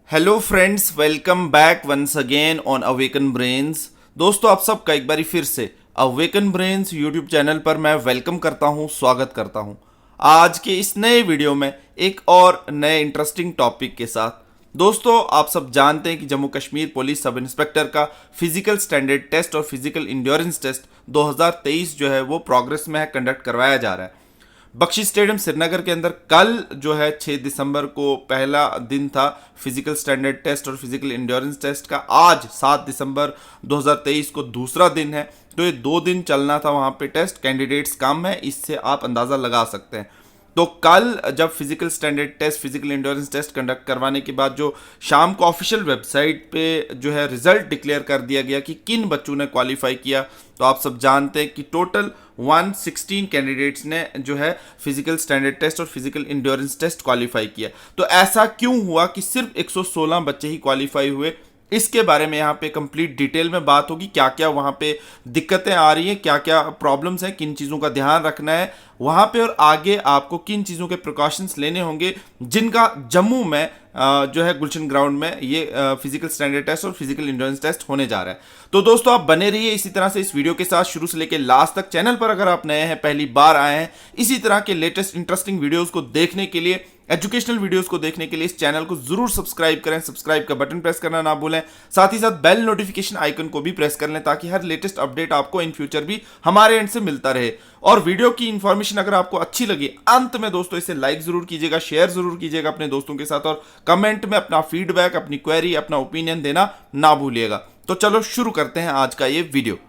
Hello friends, welcome back once again on Awaken Brains. दोस्तों, आप सबका एक बारी फिर से अवेकन ब्रेन्स यूट्यूब चैनल पर मैं वेलकम करता हूं, स्वागत करता हूं। आज के इस नए वीडियो में एक और नए इंटरेस्टिंग टॉपिक के साथ। दोस्तों, आप सब जानते हैं कि Jammu Kashmir police sub inspector का फिजिकल स्टैंडर्ड टेस्ट और फिजिकल इंड्योरेंस टेस्ट 2023 जो है वो प्रोग्रेस में है, कंडक्ट करवाया जा रहा है। बख्शी स्टेडियम श्रीनगर के अंदर कल जो है 6 दिसंबर को पहला दिन था फिजिकल स्टैंडर्ड टेस्ट और फिजिकल इंड्योरेंस टेस्ट का। आज 7 दिसंबर 2023 को दूसरा दिन है। तो ये 2 दिन चलना था वहाँ पे टेस्ट। कैंडिडेट्स कम है, इससे आप अंदाज़ा लगा सकते हैं। तो कल जब physical standard test physical endurance test conduct करवाने के बाद जो शाम को ऑफिशियल वेबसाइट पे जो है रिजल्ट डिक्लेयर कर दिया गया कि किन बच्चों ने क्वालिफाई किया, तो आप सब जानते हैं कि टोटल 116 कैंडिडेट्स ने जो है फिजिकल स्टैंडर्ड टेस्ट और फिजिकल इंड्योरेंस टेस्ट क्वालिफाई किया। तो ऐसा क्यों हुआ कि सिर्फ 116 बच्चे ही क्वालिफाई हुए, इसके बारे में यहाँ पे कंप्लीट डिटेल में बात होगी। क्या क्या वहाँ पे दिक्कतें आ रही हैं, क्या क्या प्रॉब्लम्स हैं, किन चीज़ों का ध्यान रखना है वहाँ पे, और आगे आपको किन चीज़ों के प्रिकॉशंस लेने होंगे जिनका जम्मू में जो है गुलशन ग्राउंड में ये फिजिकल स्टैंडर्ड टेस्ट और फिजिकल इंड्योरेंस टेस्ट होने जा रहा है। तो दोस्तों, आप बने रहिए इसी तरह से इस वीडियो के साथ शुरू से लेकर लास्ट तक। चैनल पर अगर आप नए हैं, पहली बार आए हैं, इसी तरह के लेटेस्ट इंटरेस्टिंग वीडियोस को देखने के लिए, एजुकेशनल वीडियोस को देखने के लिए इस चैनल को जरूर सब्सक्राइब करें। सब्सक्राइब का बटन प्रेस करना ना भूलें, साथ ही साथ बेल नोटिफिकेशन आइकन को भी प्रेस कर लें ताकि हर लेटेस्ट अपडेट आपको इन फ्यूचर भी हमारे एंड से मिलता रहे। और वीडियो की इंफॉर्मेशन अगर आपको अच्छी लगी, अंत में दोस्तों इसे लाइक जरूर कीजिएगा, शेयर जरूर कीजिएगा अपने दोस्तों के साथ, और कमेंट में अपना फीडबैक, अपनी क्वेरी, अपना ओपिनियन देना ना भूलिएगा। तो चलो शुरू करते हैं आज का ये वीडियो।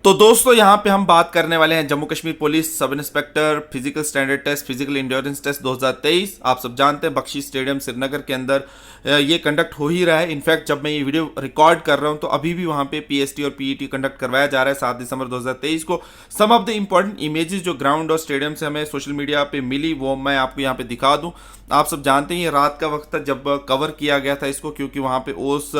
तो दोस्तों, यहाँ पे हम बात करने वाले हैं Jammu Kashmir police sub inspector physical standard test physical endurance test 2023। आप सब जानते हैं बख्शी स्टेडियम श्रीनगर के अंदर ये कंडक्ट हो ही रहा है। इनफैक्ट जब मैं ये वीडियो रिकॉर्ड कर रहा हूँ तो अभी भी वहाँ पे पीएसटी और पीईटी कंडक्ट करवाया जा रहा है 7 दिसंबर 2023 को। सम ऑफ द इंपॉर्टेंट इमेजेस जो ग्राउंड और स्टेडियम से हमें सोशल मीडिया पे मिली वो मैं आपको यहाँ पे दिखा दूँ। आप सब जानते हैं ये रात का वक्त था जब कवर किया गया था इसको, क्योंकि वहाँ पे ओस,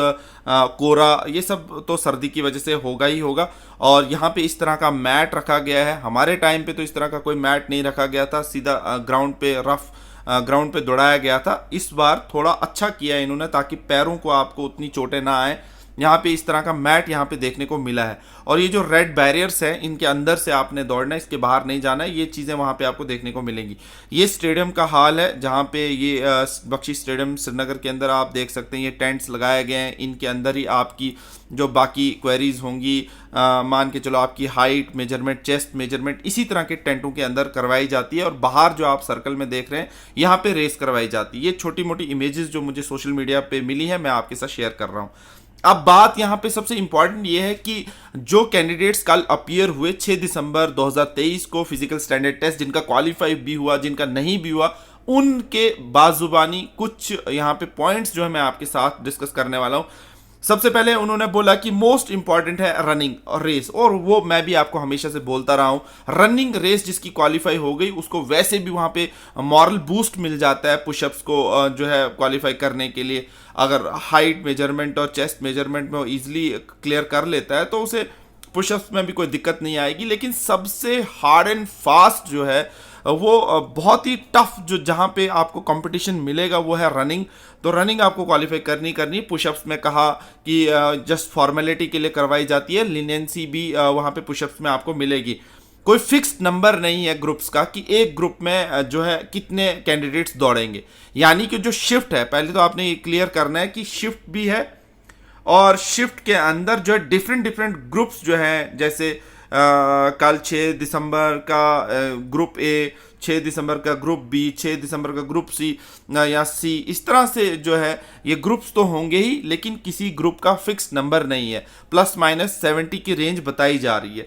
कोरा, ये सब तो सर्दी की वजह से होगा ही होगा। और यहाँ पे इस तरह का मैट रखा गया है। हमारे टाइम पे तो इस तरह का कोई मैट नहीं रखा गया था, सीधा ग्राउंड पे रफ ग्राउंड पे दौड़ाया गया था। इस बार थोड़ा अच्छा किया इन्होंने ताकि पैरों को आपको उतनी चोटें ना आए। यहाँ पे इस तरह का मैट यहाँ पे देखने को मिला है, और ये जो रेड बैरियर्स हैं इनके अंदर से आपने दौड़ना है, इसके बाहर नहीं जाना है। ये चीज़ें वहाँ पे आपको देखने को मिलेंगी। ये स्टेडियम का हाल है जहाँ पे ये बख्शी स्टेडियम श्रीनगर के अंदर आप देख सकते हैं ये टेंट्स लगाए गए हैं। इनके अंदर ही आपकी जो बाकी क्वेरीज होंगी, मान के चलो आपकी हाइट मेजरमेंट, चेस्ट मेजरमेंट, इसी तरह के टेंटों के अंदर करवाई जाती है। और बाहर जो आप सर्कल में देख रहे हैं यहाँ पे रेस करवाई जाती है। ये छोटी मोटी इमेजेस जो मुझे सोशल मीडिया पे मिली है मैं आपके साथ शेयर कर रहा हूँ। अब बात यहाँ पे सबसे इंपॉर्टेंट ये है कि जो कैंडिडेट्स कल अपीयर हुए 6 दिसंबर 2023 को फिजिकल स्टैंडर्ड टेस्ट, जिनका क्वालिफाई भी हुआ, जिनका नहीं भी हुआ, उनके बाजुबानी कुछ यहाँ पे पॉइंट्स जो है मैं आपके साथ डिस्कस करने वाला हूँ। सबसे पहले उन्होंने बोला कि मोस्ट इंपॉर्टेंट है रनिंग और रेस, और वो मैं भी आपको हमेशा से बोलता रहा हूं। रनिंग रेस जिसकी क्वालिफाई हो गई उसको वैसे भी वहां पे मॉरल बूस्ट मिल जाता है पुशअप्स को जो है क्वालिफाई करने के लिए। अगर हाइट मेजरमेंट और चेस्ट मेजरमेंट में वो ईजिली क्लियर कर लेता है तो उसे पुशअप्स में भी कोई दिक्कत नहीं आएगी। लेकिन सबसे हार्ड एंड फास्ट जो है वो बहुत ही टफ जो जहाँ पे आपको कंपटीशन मिलेगा वो है रनिंग। तो रनिंग आपको क्वालिफाई करनी। पुशअप्स में कहा कि जस्ट फॉर्मेलिटी के लिए करवाई जाती है, लीनियंसी भी वहाँ पे पुशअप्स में आपको मिलेगी। कोई फिक्स्ड नंबर नहीं है ग्रुप्स का कि एक ग्रुप में जो है कितने कैंडिडेट्स दौड़ेंगे। यानी कि जो शिफ्ट है, पहले तो आपने ये क्लियर करना है कि शिफ्ट भी है, और शिफ्ट के अंदर जो है डिफरेंट डिफरेंट ग्रुप्स जो हैं, जैसे कल 6 दिसंबर का ग्रुप ए, 6 दिसंबर का ग्रुप बी, 6 दिसंबर का ग्रुप सी या सी, इस तरह से जो है ये ग्रुप्स तो होंगे ही, लेकिन किसी ग्रुप का फिक्स नंबर नहीं है। ±70 की रेंज बताई जा रही है।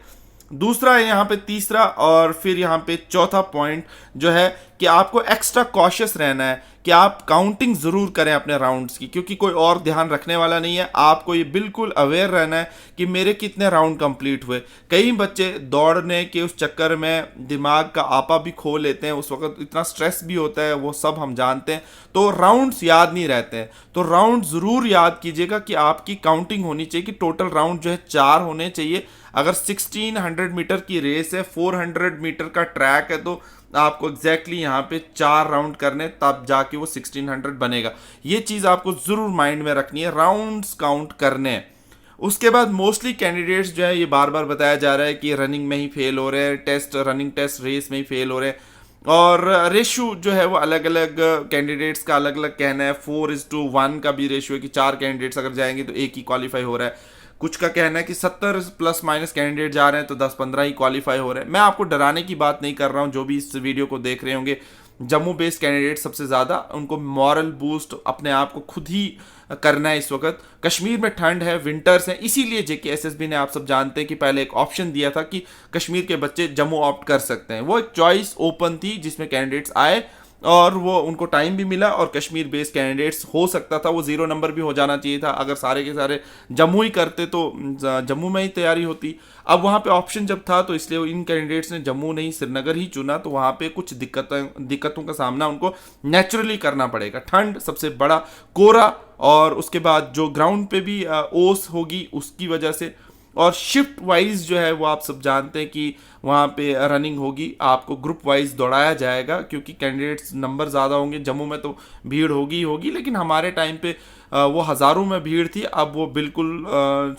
दूसरा है यहाँ पे, तीसरा और फिर यहाँ पे चौथा पॉइंट जो है कि आपको एक्स्ट्रा कॉशियस रहना है कि आप काउंटिंग ज़रूर करें अपने राउंड्स की, क्योंकि कोई और ध्यान रखने वाला नहीं है। आपको ये बिल्कुल अवेयर रहना है कि मेरे कितने राउंड कंप्लीट हुए। कई बच्चे दौड़ने के उस चक्कर में दिमाग का आपा भी खो लेते हैं, उस वक्त इतना स्ट्रेस भी होता है, वो सब हम जानते हैं। तो राउंड्स याद नहीं रहते हैं, तो राउंड ज़रूर याद कीजिएगा कि आपकी काउंटिंग होनी चाहिए कि टोटल राउंड जो है 4 होने चाहिए। अगर 1600 मीटर की रेस है, 400 मीटर का ट्रैक है, तो आपको एग्जैक्टली यहाँ पे 4 राउंड करने, तब जाके वो 1600 बनेगा। ये चीज़ आपको ज़रूर माइंड में रखनी है, राउंड्स काउंट करने हैं। उसके बाद मोस्टली कैंडिडेट्स जो है, ये बार बार बताया जा रहा है कि रनिंग में ही फेल हो रहे हैं, रनिंग टेस्ट रेस में ही फेल हो रहे हैं, और रेशो जो है वो अलग अलग कैंडिडेट्स का अलग अलग कहना है। 4:1 का भी रेशो है कि 4 कैंडिडेट्स अगर जाएंगे तो एक ही क्वालिफाई हो रहा है। कुछ का कहना है कि 70 प्लस माइनस कैंडिडेट जा रहे हैं तो 10-15 ही क्वालिफाई हो रहे हैं। मैं आपको डराने की बात नहीं कर रहा हूं, जो भी इस वीडियो को देख रहे होंगे, जम्मू बेस्ड कैंडिडेट सबसे ज़्यादा, उनको मॉरल बूस्ट अपने आप को खुद ही करना है। इस वक्त कश्मीर में ठंड है, विंटर्स है, इसीलिए जेकेएसएसबी ने, आप सब जानते हैं कि पहले एक ऑप्शन दिया था कि कश्मीर के बच्चे जम्मू ऑप्ट कर सकते हैं। वो एक चॉइस ओपन थी जिसमें कैंडिडेट्स आए और वो उनको टाइम भी मिला, और कश्मीर बेस्ड कैंडिडेट्स हो सकता था वो 0 नंबर भी हो जाना चाहिए था। अगर सारे के सारे जम्मू ही करते तो जम्मू में ही तैयारी होती। अब वहाँ पे ऑप्शन जब था तो इसलिए इन कैंडिडेट्स ने जम्मू नहीं श्रीनगर ही चुना, तो वहाँ पे कुछ दिक्कतों का सामना उनको नेचुरली करना पड़ेगा। ठंड सबसे बड़ा, कोरा, और उसके बाद जो ग्राउंड पे भी ओस होगी उसकी वजह से, और शिफ्ट वाइज जो है वो आप सब जानते हैं कि वहाँ पे रनिंग होगी, आपको ग्रुप वाइज दौड़ाया जाएगा क्योंकि कैंडिडेट्स नंबर ज़्यादा होंगे। जम्मू में तो भीड़ होगी ही होगी, लेकिन हमारे टाइम पे वो हज़ारों में भीड़ थी, अब वो बिल्कुल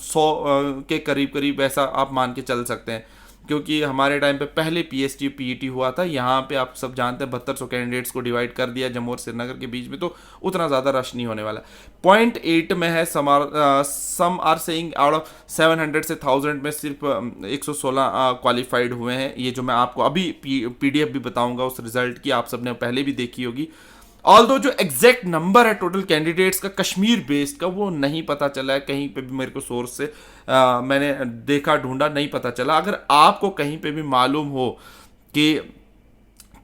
100 के करीब करीब ऐसा आप मान के चल सकते हैं, क्योंकि हमारे टाइम पे पहले पीएसटी पीईटी हुआ था। यहाँ पे आप सब जानते हैं 7200 कैंडिडेट्स को डिवाइड कर दिया जम्मू और श्रीनगर के बीच में, तो उतना ज़्यादा रश नहीं होने वाला। 0.8 में है, some are saying out of 700 से 1000 में सिर्फ 116 क्वालिफाइड हुए हैं। ये जो मैं आपको अभी पीडीएफ भी बताऊंगा उस रिजल्ट की, आप सबने पहले भी देखी होगी। ऑल्दो जो एग्जैक्ट नंबर है टोटल कैंडिडेट्स का कश्मीर बेस्ड का, वो नहीं पता चला है कहीं पे भी, मेरे को सोर्स से मैंने देखा, ढूंढा, नहीं पता चला। अगर आपको कहीं पे भी मालूम हो कि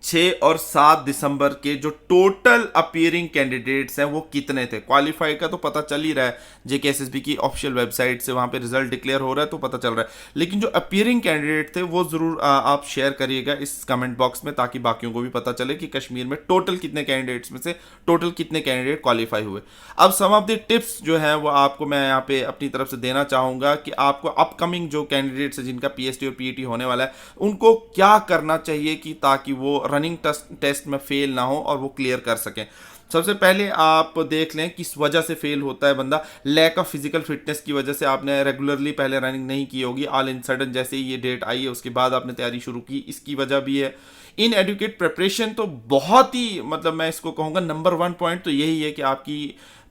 6 और 7 दिसंबर के जो टोटल अपीयरिंग कैंडिडेट्स हैं वो कितने थे, क्वालिफाई का तो पता चल ही रहा है, जेकेएसएसबी की ऑफिशियल वेबसाइट से वहाँ पे रिजल्ट डिक्लेयर हो रहा है तो पता चल रहा है, लेकिन जो अपीयरिंग कैंडिडेट थे वो ज़रूर आप शेयर करिएगा इस कमेंट बॉक्स में, ताकि बाकियों को भी पता चले कि कश्मीर में टोटल कितने कैंडिडेट्स में से टोटल कितने कैंडिडेट क्वालिफाई हुए। अब सम ऑफ द टिप्स जो है वो आपको मैं यहाँ पे अपनी तरफ से देना चाहूँगा कि आपको अपकमिंग जो कैंडिडेट्स हैं जिनका पीएसटी और पीईटी होने वाला है, उनको क्या करना चाहिए कि ताकि वो रनिंग टेस्ट में फेल ना हो और वो क्लियर कर सकें। सबसे पहले आप देख लें किस वजह से फेल होता है बंदा। लैक ऑफ फिजिकल फिटनेस की वजह से, आपने रेगुलरली पहले रनिंग नहीं की होगी, ऑल इन सडन जैसे ही ये डेट आई है उसके बाद आपने तैयारी शुरू की, इसकी वजह भी है। इन एडुकेट प्रिपरेशन तो बहुत ही, मतलब मैं इसको कहूँगा नंबर 1 पॉइंट तो यही है कि आपकी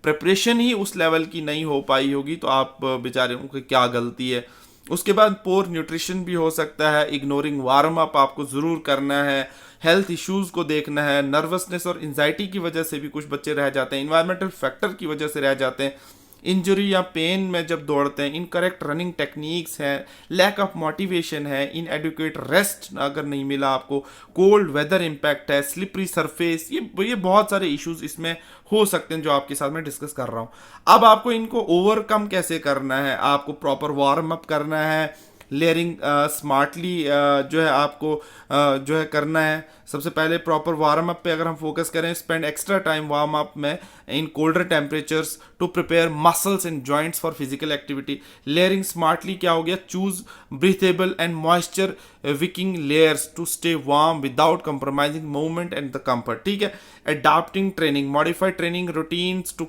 प्रिपरेशन ही उस लेवल की नहीं हो पाई होगी, तो आप बेचारे की क्या गलती है। उसके बाद पोर न्यूट्रिशन भी हो सकता है, इग्नोरिंग वार्म अप आपको ज़रूर करना है, हेल्थ इश्यूज़ को देखना है, नर्वसनेस और एंजाइटी की वजह से भी कुछ बच्चे रह जाते हैं, इन्वायरमेंटल फैक्टर की वजह से रह जाते हैं, इंजरी या पेन में जब दौड़ते हैं, इनकरेक्ट रनिंग टेक्निक्स हैं, लैक ऑफ मोटिवेशन है, इनएडुकेट रेस्ट अगर नहीं मिला आपको, कोल्ड वेदर इम्पैक्ट है, स्लिपरी सरफेस, ये बहुत सारे इश्यूज इसमें हो सकते हैं जो आपके साथ मैं डिस्कस कर रहा हूँ। अब आपको इनको ओवरकम कैसे करना है, आपको प्रॉपर वार्म अप करना है, लेयरिंग स्मार्टली जो है आपको जो है करना है। सबसे पहले प्रॉपर वार्म अप पे अगर हम फोकस करें, spend extra time warm up में in colder temperatures to prepare muscles and joints for physical activity. Layering smartly क्या हो गया, choose breathable and moisture wicking layers to stay warm without compromising movement and the comfort. ठीक है, adapting training, modify training routines to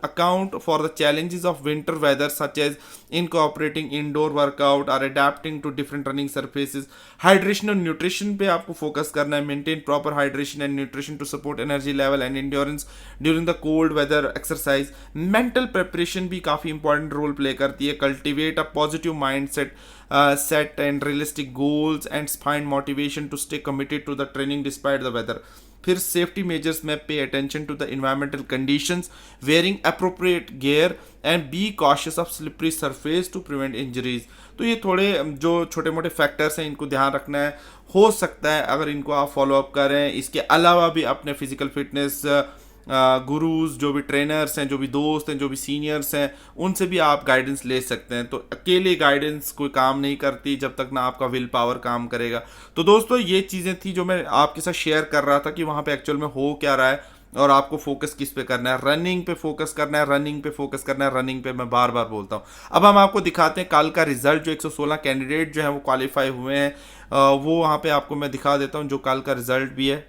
account for the challenges of winter weather, such as incorporating indoor workout or adapting to different running surfaces. Hydration और nutrition पे आपको focus करना है, maintain proper hydration and nutrition to support energy level and endurance during the cold weather exercise. Mental preparation भी काफ़ी important role play करती है, cultivate a positive mindset, set and realistic goals and find motivation to stay committed to the training despite the weather. फिर safety measures में pay attention to the environmental conditions, wearing appropriate gear and be cautious of slippery surface to prevent injuries. तो ये थोड़े जो छोटे मोटे factors हैं इनको ध्यान रखना है। हो सकता है अगर इनको आप फॉलो अप करें, इसके अलावा भी अपने फिजिकल फिटनेस गुरुज, जो भी ट्रेनर्स हैं, जो भी दोस्त हैं, जो भी सीनियर्स हैं, उनसे भी आप गाइडेंस ले सकते हैं। तो अकेले गाइडेंस कोई काम नहीं करती जब तक ना आपका विल पावर काम करेगा। तो दोस्तों ये चीज़ें थी जो मैं आपके साथ शेयर कर रहा था कि वहाँ पे एक्चुअल में हो क्या रहा है। और आपको फोकस किस पे करना है, रनिंग पे फोकस करना है, रनिंग पे फोकस करना है, रनिंग पे मैं बार बार बोलता हूँ। अब हम आपको दिखाते हैं कल का रिजल्ट, जो 116 कैंडिडेट जो है वो क्वालिफाई हुए हैं, वो वहाँ पे आपको मैं दिखा देता हूँ जो कल का रिजल्ट भी है।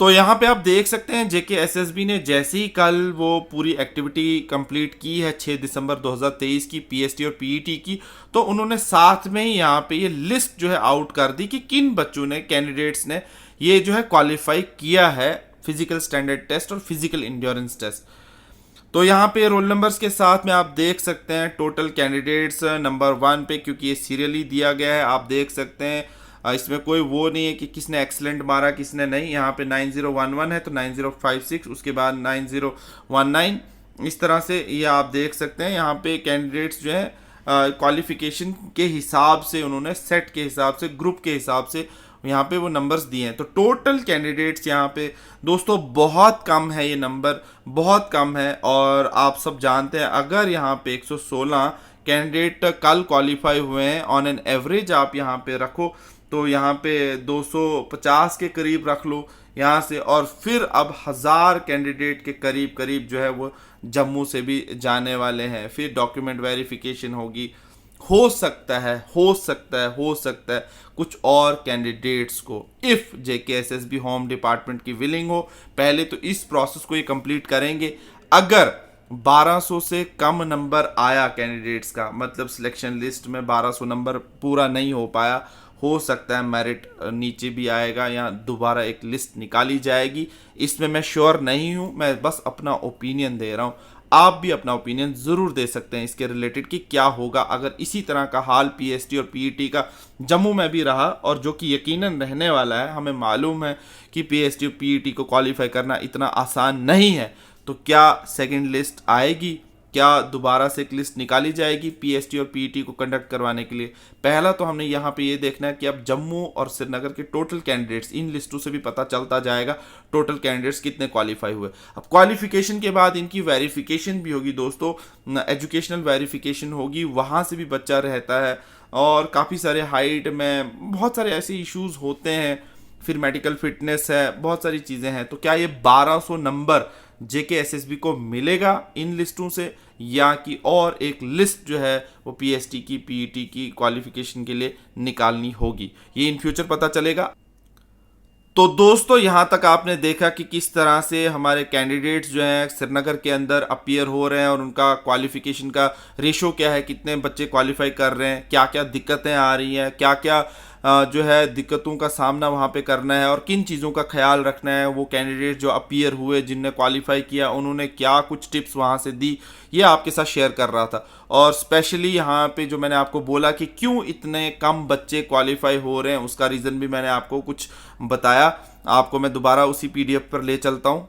तो यहाँ पे आप देख सकते हैं जेके एसएसबी ने जैसे ही कल वो पूरी एक्टिविटी कंप्लीट की है 6 दिसंबर 2023 की पीएसटी और पीईटी की, तो उन्होंने साथ में ही यहाँ पे ये लिस्ट जो है आउट कर दी कि किन बच्चों ने, कैंडिडेट्स ने ये जो है क्वालिफाई किया है फिजिकल स्टैंडर्ड टेस्ट और फिजिकल इंड्योरेंस टेस्ट। तो यहाँ पे रोल नंबर्स के साथ में आप देख सकते हैं टोटल कैंडिडेट्स नंबर 1 पे, क्योंकि ये सीरियली दिया गया है, आप देख सकते हैं इसमें कोई वो नहीं है कि किसने एक्सलेंट मारा किसने नहीं। यहाँ पे 9011 है तो 9056, उसके बाद 9019, इस तरह से ये आप देख सकते हैं। यहाँ पे कैंडिडेट्स जो है क्वालिफिकेशन के हिसाब से, उन्होंने सेट के हिसाब से, ग्रुप के हिसाब से यहाँ पे वो नंबर्स दिए हैं। तो टोटल कैंडिडेट्स यहाँ पे दोस्तों बहुत कम है, ये नंबर बहुत कम है। और आप सब जानते हैं अगर यहाँ पे 116 कैंडिडेट कल क्वालिफाई हुए हैं, ऑन एन एवरेज आप यहाँ पे रखो तो यहाँ पे 250 के करीब रख लो यहाँ से, और फिर अब 1000 कैंडिडेट के करीब करीब जो है वो जम्मू से भी जाने वाले हैं। फिर डॉक्यूमेंट वेरिफिकेशन होगी, हो सकता है कुछ और कैंडिडेट्स को, इफ जेकेएसएसबी होम डिपार्टमेंट की विलिंग हो, पहले तो इस प्रोसेस को ये कंप्लीट करेंगे। अगर 1200 से कम नंबर आया कैंडिडेट्स का, मतलब सिलेक्शन लिस्ट में 1200 नंबर पूरा नहीं हो पाया, हो सकता है मेरिट नीचे भी आएगा या दोबारा एक लिस्ट निकाली जाएगी। इसमें मैं श्योर नहीं हूं, मैं बस अपना ओपिनियन दे रहा हूं। आप भी अपना ओपिनियन ज़रूर दे सकते हैं इसके रिलेटेड कि क्या होगा अगर इसी तरह का हाल पीएसटी और पीईटी का जम्मू में भी रहा, और जो कि यकीनन रहने वाला है। हमें मालूम है कि पीएसटी और पीईटी को क्वालिफाई करना इतना आसान नहीं है। तो क्या सेकंड लिस्ट आएगी, क्या दोबारा से एक लिस्ट निकाली जाएगी पीएसटी और पीईटी को कंडक्ट करवाने के लिए? पहला तो हमने यहाँ पे ये देखना है कि अब जम्मू और श्रीनगर के टोटल कैंडिडेट्स, इन लिस्टों से भी पता चलता जाएगा टोटल कैंडिडेट्स कितने क्वालिफाई हुए। अब क्वालिफिकेशन के बाद इनकी वेरिफिकेशन भी होगी दोस्तों, एजुकेशनल वेरिफिकेशन होगी, वहाँ से भी बच्चा रहता है, और काफ़ी सारे हाइट में बहुत सारे ऐसे इश्यूज होते हैं, फिर मेडिकल फिटनेस है, बहुत सारी चीज़ें हैं। तो क्या ये 1200 नंबर जेकेएसएसबी को मिलेगा इन लिस्टों से, या कि और एक लिस्ट जो है वो पीएसटी की पीईटी की क्वालिफिकेशन के लिए निकालनी होगी, ये इन फ्यूचर पता चलेगा। तो दोस्तों यहाँ तक आपने देखा कि किस तरह से हमारे कैंडिडेट्स जो हैं श्रीनगर के अंदर अपीयर हो रहे हैं, और उनका क्वालिफिकेशन का रेशो क्या है, कितने बच्चे क्वालिफाई कर रहे हैं, क्या क्या दिक्कतें आ रही हैं, क्या क्या जो है दिक्कतों का सामना वहाँ पे करना है, और किन चीज़ों का ख्याल रखना है। वो कैंडिडेट जो अपीयर हुए, जिनने क्वालिफाई किया, उन्होंने क्या कुछ टिप्स वहाँ से दी, ये आपके साथ शेयर कर रहा था। और स्पेशली यहाँ पे जो मैंने आपको बोला कि क्यों इतने कम बच्चे क्वालिफाई हो रहे हैं, उसका रीज़न भी मैंने आपको कुछ बताया। आपको मैं दोबारा उसी पीडीएफ पर ले चलता हूँ।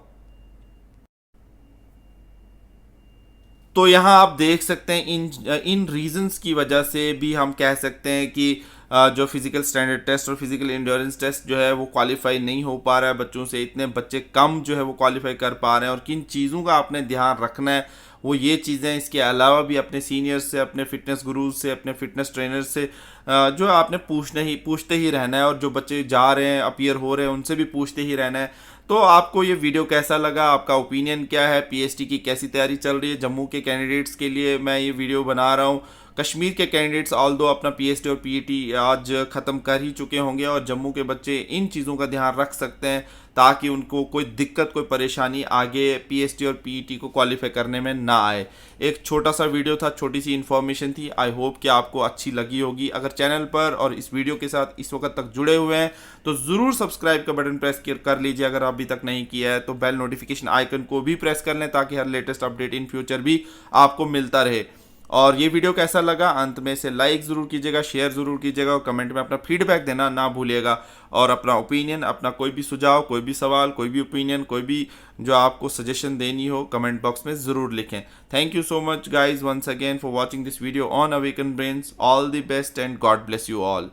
तो यहाँ आप देख सकते हैं इन रीजंस की वजह से भी हम कह सकते हैं कि जो फिजिकल स्टैंडर्ड टेस्ट और फिजिकल इंड्योरेंस टेस्ट जो है वो क्वालिफाई नहीं हो पा रहा है बच्चों से, इतने बच्चे कम जो है वो क्वालिफाई कर पा रहे हैं। और किन चीज़ों का आपने ध्यान रखना है, वो ये चीज़ें, इसके अलावा भी अपने सीनियर्स से, अपने फिटनेस गुरुज से, अपने फिटनेस ट्रेनर से जो आपने पूछते ही रहना है, और जो बच्चे जा रहे हैं, अपीयर हो रहे हैं, उनसे भी पूछते ही रहना है। तो आपको ये वीडियो कैसा लगा, आपका ओपिनियन क्या है, पीएसटी की कैसी तैयारी चल रही है? जम्मू के कैंडिडेट्स के लिए मैं ये वीडियो बना रहा हूँ। कश्मीर के कैंडिडेट्स ऑल दो अपना पीएसटी और पीईटी आज ख़त्म कर ही चुके होंगे, और जम्मू के बच्चे इन चीज़ों का ध्यान रख सकते हैं ताकि उनको कोई दिक्कत, कोई परेशानी आगे पीएसटी और पीईटी को क्वालिफाई करने में ना आए। एक छोटा सा वीडियो था, छोटी सी इन्फॉर्मेशन थी। आई होप कि आपको अच्छी लगी होगी। अगर चैनल पर और इस वीडियो के साथ इस वक्त तक जुड़े हुए हैं तो ज़रूर सब्सक्राइब का बटन प्रेस कर लीजिए। अगर अभी तक नहीं किया है तो बेल नोटिफिकेशन आइकन को भी प्रेस कर लें ताकि हर लेटेस्ट अपडेट इन फ्यूचर भी आपको मिलता रहे। और ये वीडियो कैसा लगा, अंत में से लाइक ज़रूर कीजिएगा, शेयर ज़रूर कीजिएगा, और कमेंट में अपना फीडबैक देना ना भूलिएगा। और अपना ओपिनियन, अपना कोई भी सुझाव, कोई भी सवाल, कोई भी ओपिनियन, कोई भी जो आपको सजेशन देनी हो, कमेंट बॉक्स में ज़रूर लिखें। Thank you so much guys once again for watching this video on Awaken Brains. All the best and God bless you all.